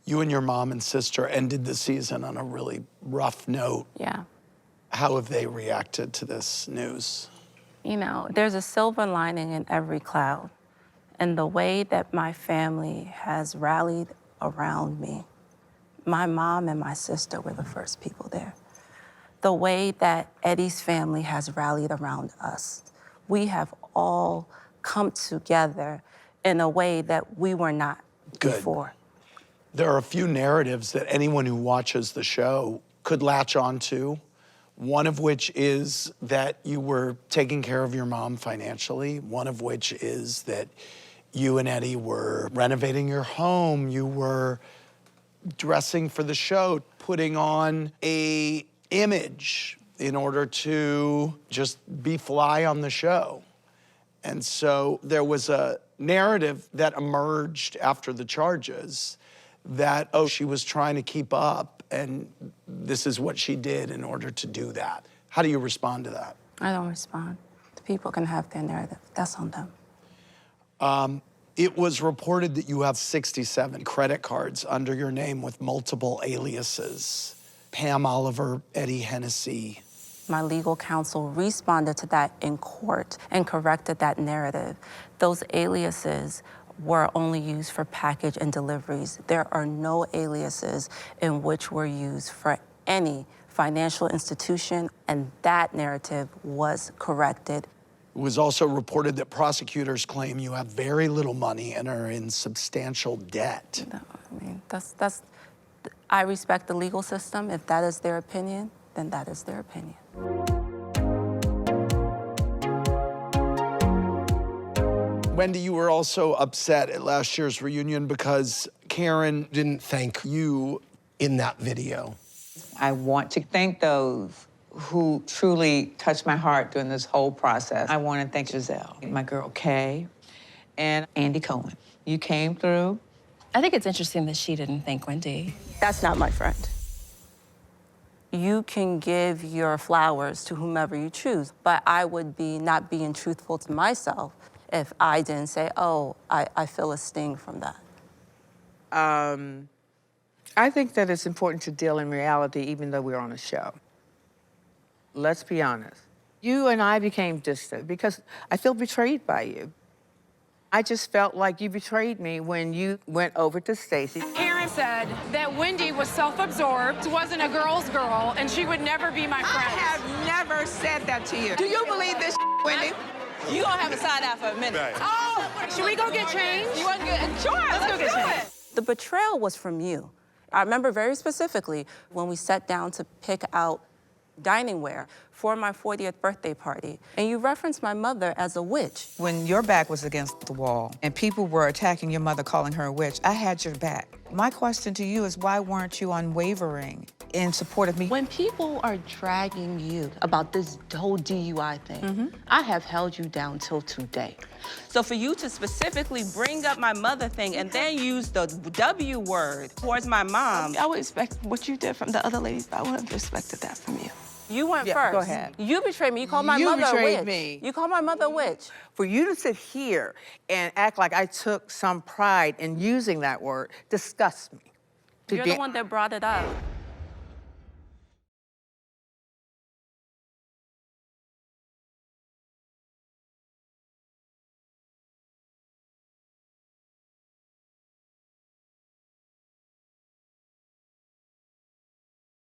You and your mom and sister ended the season on a really rough note. Yeah. How have they reacted to this news? You know, there's a silver lining in every cloud. And the way that my family has rallied around me, my mom and my sister were the first people there. The way that Eddie's family has rallied around us, we have all come together in a way that we were not before. There are a few narratives that anyone who watches the show could latch onto. One of which is that you were taking care of your mom financially. One of which is that you and Eddie were renovating your home. You were dressing for the show, putting on a image in order to just be fly on the show. And so there was a narrative that emerged after the charges that, oh, she was trying to keep up and this is what she did in order to do that. How do you respond to that? I don't respond. The people can have their narrative. That's on them. It was reported that you have 67 credit cards under your name with multiple aliases. Pam Oliver, Eddie Hennessy. My legal counsel responded to that in court and corrected that narrative. Those aliases were only used for package and deliveries. There are no aliases in which were used for any financial institution, and that narrative was corrected. It was also reported that prosecutors claim you have very little money and are in substantial debt. No, I mean, I respect the legal system. If that is their opinion, then that is their opinion. Wendy, you were also upset at last year's reunion because Karen didn't thank you in that video. I want to thank those who truly touched my heart during this whole process. I want to thank Gizelle, my girl Kay, and Andy Cohen. You came through. I think it's interesting that she didn't thank Wendy. That's not my friend. You can give your flowers to whomever you choose, but I would be not being truthful to myself if I didn't say, oh, I feel a sting from that. I think that it's important to deal in reality even though we're on a show. Let's be honest. You and I became distant because I feel betrayed by you. I just felt like you betrayed me when you went over to Stacey. Karen said that Wendy was self-absorbed, wasn't a girl's girl, and she would never be my friend. I have never said that to you. Do you believe this, Wendy? You gonna have a side out for a minute. Right. Oh, should we go get changed? You want to get? Sure, let's go get changed. The betrayal was from you. I remember very specifically when we sat down to pick out dining wear for my 40th birthday party, and you referenced my mother as a witch. When your back was against the wall and people were attacking your mother, calling her a witch, I had your back. My question to you is why weren't you unwavering in support of me? When people are dragging you about this whole DUI thing, I have held you down till today. So for you to specifically bring up my mother thing and then use the W word towards my mom. I would expect what you did from the other ladies, but I wouldn't have expected that from you. You went first. Go ahead. You betrayed me. You called my mother a witch. You betrayed me. You called my mother a witch. For you to sit here and act like I took some pride in using that word disgusts me. You're the one that brought it up.